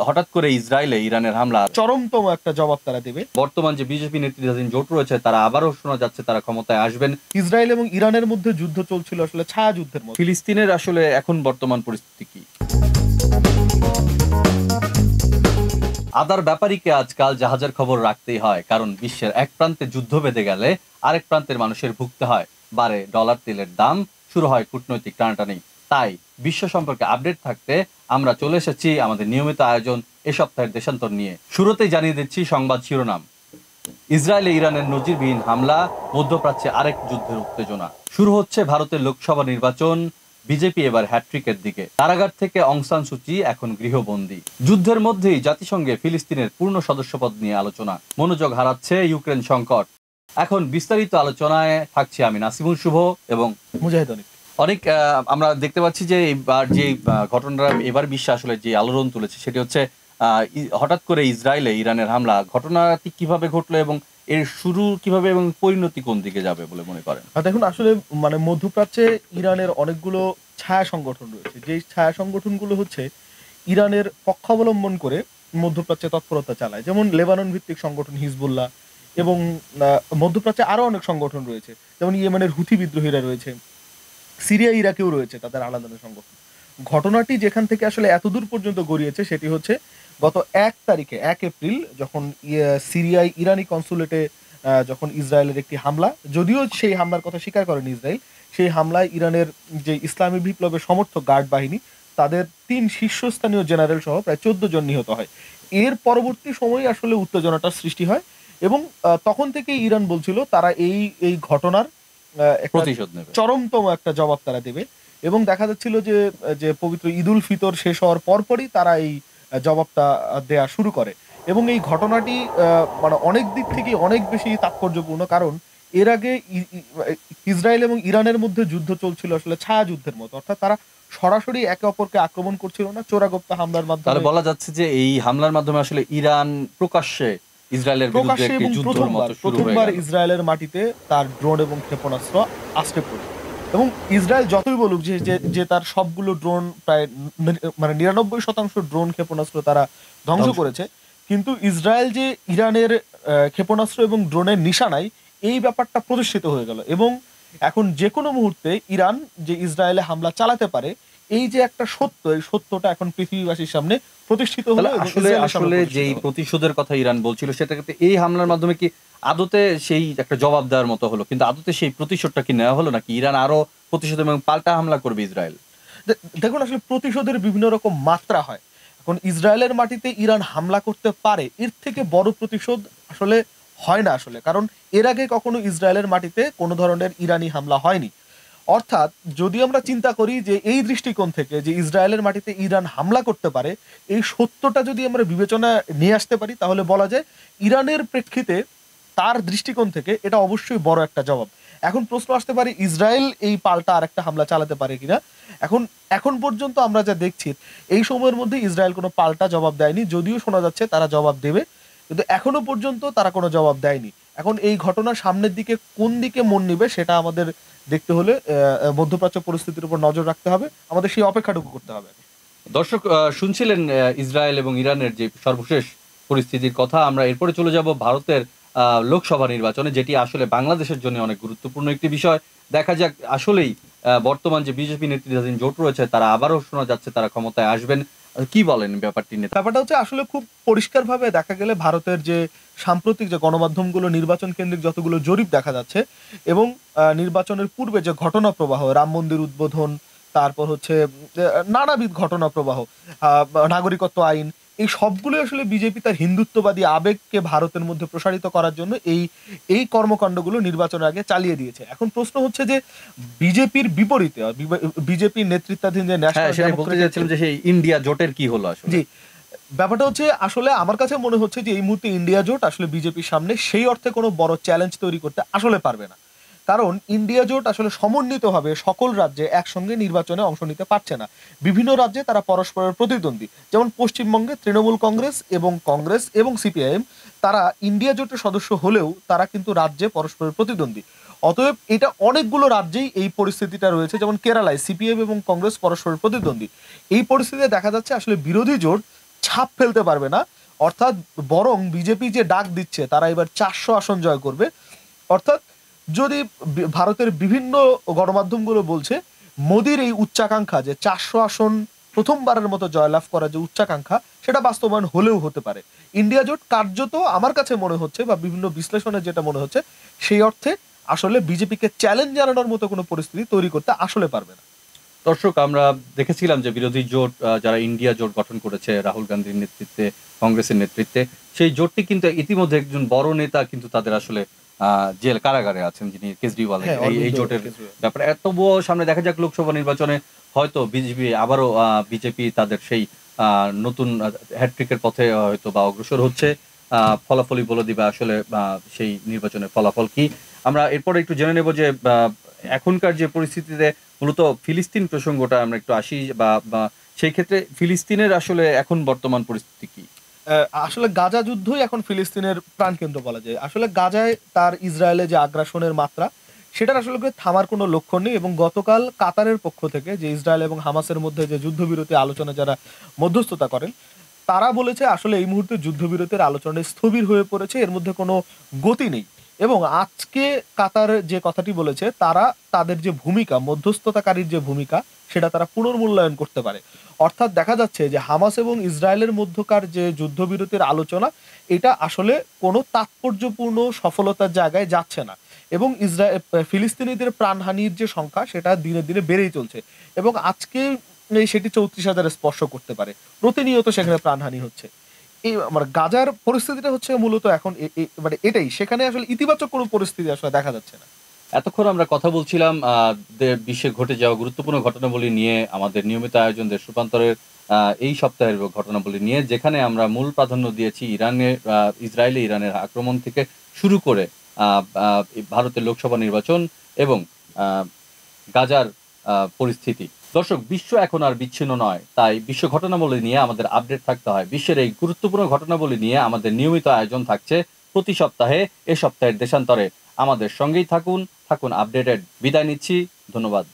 হঠাৎ করে ইসরায়েলে ইরানের হামলা চরমতম একটা জবাব তারা দেবে। বর্তমান যে বিজেপি নেতৃত্বাধীন জোট রয়েছে তারা আবারও শোনা যাচ্ছে তারা ক্ষমতায় আসবেন। ইসরায়েল এবং ইরানের মধ্যে যুদ্ধ চলছিল আসলে ছায়া যুদ্ধের মতো। ফিলিস্তিনের আসলে এখন বর্তমান পরিস্থিতি কি? আদার ব্যাপারীকে আজকাল জাহাজের খবর রাখতেই হয়, কারণ বিশ্বের এক প্রান্তে যুদ্ধ বেঁধে গেলে আরেক প্রান্তের মানুষের ভুগতে হয়, বাড়ে ডলার তেলের দাম, শুরু হয় কূটনৈতিক টানাটানি। তাই বিশ্ব সম্পর্কে আপডেট থাকতে আমরা চলে এসেছি আমাদের নিয়মিত আয়োজন এ সপ্তাহের দেশান্তর নিয়ে। শুরুতেই জানিয়ে দিচ্ছি সংবাদ শিরোনাম। ইসরায়েলে ইরানের নজিরবিহীন হামলা, মধ্যপ্রাচ্যে আরেক যুদ্ধের উত্তেজনা। শুরু হচ্ছে ভারতের লোকসভা নির্বাচন, বিজেপি এবার হ্যাট্রিকের দিকে। কারাগার থেকে অং সান সুচি এখন গৃহবন্দী। যুদ্ধের মধ্যেই জাতিসংঘে ফিলিস্তিনের পূর্ণ সদস্যপদ নিয়ে আলোচনা। মনোযোগ হারাচ্ছে ইউক্রেন সংকট। এখন বিস্তারিত আলোচনায় থাকছি আমি নাসিমুল শুভ এবং মুজাহিদ অনেক। আমরা দেখতে পাচ্ছি যে এবার যে ঘটনাটা এবার বিশ্ব আসলে যে আলোড়ন তুলেছে সেটি হচ্ছে হঠাৎ করে ইসরায়েলে ইরানের হামলা। ঘটনাটি কিভাবে ঘটলো এবং এর শুরু কিভাবে এবং পরিণতি কোন দিকে যাবে বলে মনে করেন? দেখুন, আসলে মধ্যপ্রাচ্যে ইরানের অনেকগুলো ছায়া সংগঠন রয়েছে। যে ছায়া সংগঠনগুলো হচ্ছে ইরানের পক্ষাবলম্বন করে মধ্যপ্রাচ্যে তৎপরতা চালায়, যেমন লেবানন ভিত্তিক সংগঠন হিজবুল্লাহ, এবং মধ্যপ্রাচ্যে আরো অনেক সংগঠন রয়েছে, যেমন ইয়েমেনের হুথি বিদ্রোহীরা রয়েছে, সিরিয়া ইরাকেও রয়েছে তাদের আলাদা সংগঠন। ঘটনাটি যেখান থেকে আসলে এতদূর পর্যন্ত গড়িয়েছে সেটি হচ্ছে গত 1 এপ্রিল যখন সিরিয়ায় ইরানি কনসুলেটে যখন ইসরায়েলের একটি হামলা, যদিও সেই হামলার কথা স্বীকার করেন ইসরায়েল, সেই হামলায় ইরানের যে ইসলামী বিপ্লবের সমর্থক গার্ড বাহিনী তাদের 3 শীর্ষস্থানীয় জেনারেল সহ প্রায় 14 জন নিহত হয়। এর পরবর্তী সময়ে আসলে উত্তেজনাটার সৃষ্টি হয় এবং তখন থেকে ইরান বলছিল তারা এই ঘটনার প্রতিশোধ নেবে, চরমতম একটা জবাব তারা দেবে। এবং দেখা যাচ্ছিল যে পবিত্র ঈদুল ফিতর শেষ হওয়ার পরপরই তারা এই জবাবটা দেয়া শুরু করে। এবং এই ঘটনাটি অনেক দিক থেকে অনেক বেশি তাৎপর্যপূর্ণ, কারণ এর আগে ইসরায়েল এবং ইরানের মধ্যে যুদ্ধ চলছিল আসলে ছায়া যুদ্ধের মতো, অর্থাৎ তারা সরাসরি একে অপরকে আক্রমণ করছিল না, চোরাগোপ্তা হামলার মাধ্যমে। তাহলে বলা যাচ্ছে যে এই হামলার মাধ্যমে আসলে ইরান প্রকাশ্যে ইসরায়েলের বিরুদ্ধে একটি যুদ্ধের মতো শুরু হয়ে গেল। প্রথমবার ইসরায়েলের মাটিতে তার ড্রোন এবং ক্ষেপণাস্ত্র আছড়ে পড়ে। এবং ইসরায়েল যতই বলুক যে তার সবগুলো ড্রোন প্রায় 99% ড্রোন ক্ষেপণাস্ত্র তারা ধ্বংস করেছে, কিন্তু ইসরায়েল যে ইরানের ক্ষেপণাস্ত্র এবং ড্রোনের নিশানায় এই ব্যাপারটা প্রতিষ্ঠিত হয়ে গেল। এবং এখন যে কোনো মুহূর্তে ইরান যে ইসরায়েলে হামলা চালাতে পারে, এই যে একটা সত্য, এই সত্যটা এখন পৃথিবীবাসীর সামনে প্রতিষ্ঠিত হলো। আসলে যেই প্রতিশোধের কথা ইরান বলছিল সেটাকে এই হামলার মাধ্যমে কি আদতে সেই একটা জবাব দেওয়ার মতো হলো, কিন্তু আদতে সেই প্রতিশোধটা কি নেওয়া হলো নাকি ইরান আরো প্রতিশোধ এবং পাল্টা হামলা করবে ইসরায়েল? দেখুন, আসলে প্রতিশোধের বিভিন্ন রকম মাত্রা হয়। এখন ইসরায়েলের মাটিতে ইরান হামলা করতে পারে, এর থেকে বড় প্রতিশোধ আসলে হয় না আসলে, কারণ এর আগে কখনো ইসরায়েলের মাটিতে কোনো ধরনের ইরানি হামলা হয়নি। অর্থাৎ যদি আমরা চিন্তা করি যে এই দৃষ্টিকোণ থেকে যে ইসরায়েলের মাটিতে ইরান হামলা করতে পারে, এই সত্যটা যদি আমরা বিবেচনা নিয়ে আসতে পারি, তাহলে বলা যায় ইরানের প্রেক্ষিতে তার দৃষ্টিকোণ থেকে এটা অবশ্যই বড় একটা জবাব। এখন প্রশ্ন আসতে পারে ইসরায়েল এই পাল্টা আরেকটা হামলা চালাতে পারে কিনা। এখন পর্যন্ত আমরা যা দেখছি, এই সময়ের মধ্যে ইসরায়েল কোনো পাল্টা জবাব দেয়নি, যদিও শোনা যাচ্ছে তারা জবাব দেবে, কিন্তু এখনো পর্যন্ত তারা কোনো জবাব দেয়নি। এখন এই ঘটনা সামনের দিকে কোন দিকে মন নিবে সেটা আমাদের দেখতে হলে মধ্যপ্রাচ্য পরিস্থিতির উপর নজর রাখতে হবে, আমাদের সেই অপেক্ষাটুকু করতে হবে। দর্শক শুনছিলেন ইসরায়েল এবং ইরানের যে সর্বশেষ পরিস্থিতির কথা। আমরা এরপরে চলে যাব ভারতের লোকসভা নির্বাচনে, যেটি আসলে বাংলাদেশের জন্য অনেক গুরুত্বপূর্ণ একটি বিষয়। দেখা যাক আসলেই বর্তমান যে বিজেপি নেতৃত্বাধীন জোট রয়েছে তারা আবারও শোনা যাচ্ছে তারা ক্ষমতায় আসবেন। কি বলেন ব্যাপারটি নিয়ে? ব্যাপারটা হচ্ছে আসলে খুব পরিষ্কারভাবে দেখা গেলে ভারতের যে সাম্প্রতিক যে গণমাধ্যমগুলো নির্বাচন কেন্দ্রিক যতগুলো জরিপ দেখা যাচ্ছে, এবং নির্বাচনের পূর্বে যে ঘটনা প্রবাহ, রাম মন্দির উদ্বোধন, তারপর হচ্ছে নানাবিধ ঘটনা প্রবাহ, নাগরিকত্ব আইন, এই সবগুলো আসলে বিজেপি তার হিন্দুত্ববাদী আবেগকে ভারতের মধ্যে প্রসারিত করার জন্য এই কর্মকাণ্ডগুলো নির্বাচনের আগে চালিয়ে দিয়েছে। এখন প্রশ্ন হচ্ছে যে বিজেপির বিপরীতে বিজেপির নেতৃত্বাধীন যে ইন্ডিয়া জোটের কি হলো আসলে? জি, ব্যাপারটা হচ্ছে আসলে আমার কাছে মনে হচ্ছে যে এই মুহূর্তে ইন্ডিয়া জোট আসলে বিজেপির সামনে সেই অর্থে কোনো বড় চ্যালেঞ্জ তৈরি করতে আসলে পারবে না, কারণ ইন্ডিয়া জোট আসলে সমন্বিতভাবে সকল রাজ্যে একসঙ্গে নির্বাচনে অংশ নিতে পারছে না। বিভিন্ন রাজ্যে তারা পরস্পরের প্রতিদ্বন্দ্বী, যেমন পশ্চিমবঙ্গে তৃণমূল কংগ্রেস এবং সিপিআইএম তারা ইন্ডিয়া জোটের সদস্য হলেও তারা কিন্তু রাজ্যে পরস্পরের প্রতিদ্বন্দ্বী। অতএব এটা অনেকগুলো রাজ্যেই এই পরিস্থিতিটা রয়েছে, যেমন কেরালায় সিপিএম এবং কংগ্রেস পরস্পরের প্রতিদ্বন্দ্বী। এই পরিস্থিতিতে দেখা যাচ্ছে আসলে বিরোধী জোট ছাপ ফেলতে পারবে না, অর্থাৎ বরং বিজেপি যে ডাক দিচ্ছে তারা এবার 400 আসন জয় করবে। অর্থাৎ যদি ভারতের বিভিন্ন গণমাধ্যমগুলো বলছে মোদির এই উচ্চাকাঙ্ক্ষা যে 400 আসন প্রথমবারের মতো জয়লাভ করা যে উচ্চাকাঙ্ক্ষা, সেটা বাস্তবায়ন হলেও হতে পারে। ইন্ডিয়া জোট কার্যত আমার কাছে মনে হচ্ছে বা বিভিন্ন বিশ্লেষণে যেটা মনে হচ্ছে, সেই অর্থে আসলে বিজেপিকে চ্যালেঞ্জ জানানোর মতো কোনো পরিস্থিতি তৈরি করতে আসলে পারবে না। দর্শক, আমরা দেখেছিলাম যে বিরোধী জোট যারা ইন্ডিয়া জোট গঠন করেছে রাহুল গান্ধীর নেতৃত্বে, কংগ্রেসের নেতৃত্বে, সেই জোটটি কিন্তু ইতিমধ্যে একজন বড় নেতা কিন্তু তাদের আসলে জেল কারাগারে আছেন, যিনি কেজরিওয়াল। হ্যাঁ, এই অরবিন্দ জোটের কেজরিওয়াল। ব্যাপারে তবুও সামনে দেখা যাক লোকসভা নির্বাচনে হয়তো বিজেপি তাদের সেই নতুন হ্যাট্রিকের পথে হয়তো বা অগ্রসর হচ্ছে। ফলাফলই বলে দিবে আসলে সেই নির্বাচনের ফলাফল কি। আমরা এরপরে একটু জেনে নেব যে এখনকার যে পরিস্থিতিতে মূলত ফিলিস্তিন প্রসঙ্গটা আমরা একটু আসি, বা সেই ক্ষেত্রে ফিলিস্তিনের আসলে এখন বর্তমান পরিস্থিতি কি? আসলে গাজা যুদ্ধই এখন ফিলিস্তিনের প্রাণকেন্দ্র বলা যায়। আসলে গাজায় তার ইসরায়েলে যে আগ্রাসনের মাত্রা, সেটার আসলে থামার কোনো লক্ষণ নেই। এবং গতকাল কাতারের পক্ষ থেকে যে ইসরায়েল এবং হামাসের মধ্যে যে যুদ্ধবিরতি আলোচনা যারা মধ্যস্থতা করেন, তারা বলেছে আসলে এই মুহূর্তে যুদ্ধবিরতির আলোচনা স্থবির হয়ে পড়েছে, এর মধ্যে কোনো গতি নেই। এবং আজকে কাতার যে কথাটি বলেছে, তারা তাদের যে ভূমিকা, মধ্যস্থতাকারীর যে ভূমিকা, সেটা তারা পুনর্মূল্যায়ন করতে পারে। অর্থাৎ দেখা যাচ্ছে যে হামাস এবং ইসরায়েলের মধ্যকার যে যুদ্ধবিরতির আলোচনা, এটা আসলে কোনো তাৎপর্যপূর্ণ সফলতার জায়গায় যাচ্ছে না। এবং ফিলিস্তিনিদের প্রাণহানির যে সংখ্যা, সেটা দিনে দিনে বেড়েই চলছে। এবং আজকে সেটি 34,000 স্পর্শ করতে পারে। প্রতিনিয়ত সেখানে প্রাণহানি হচ্ছে। এই মানে গাজার পরিস্থিতিটা হচ্ছে মূলত এখন মানে এটাই, সেখানে আসলে ইতিবাচক কোনো পরিস্থিতি আসলে দেখা যাচ্ছে না। এতক্ষণ আমরা কথা বলছিলাম বিশ্বে ঘটে যাওয়া গুরুত্বপূর্ণ ঘটনাবলী নিয়ে, আমাদের নিয়মিত আয়োজন দেশ রূপান্তরের এই সপ্তাহের ঘটনাবলী নিয়ে, যেখানে আমরা মূল প্রাধান্য দিয়েছি ইসরায়েলে ইরানের আক্রমণ থেকে শুরু করে ভারতের লোকসভা নির্বাচন এবং গাজার পরিস্থিতি। দর্শক, বিশ্ব এখন আর বিচ্ছিন্ন নয়, তাই বিশ্ব ঘটনাবলী নিয়ে আমাদের আপডেট থাকতে হয়। বিশ্বের এই গুরুত্বপূর্ণ ঘটনাবলী নিয়ে আমাদের নিয়মিত আয়োজন থাকছে প্রতি সপ্তাহে। এ সপ্তাহের দেশান্তরে আমাদের সঙ্গেই থাকুন আপডেটেড। বিদায় নিচ্ছি, ধন্যবাদ।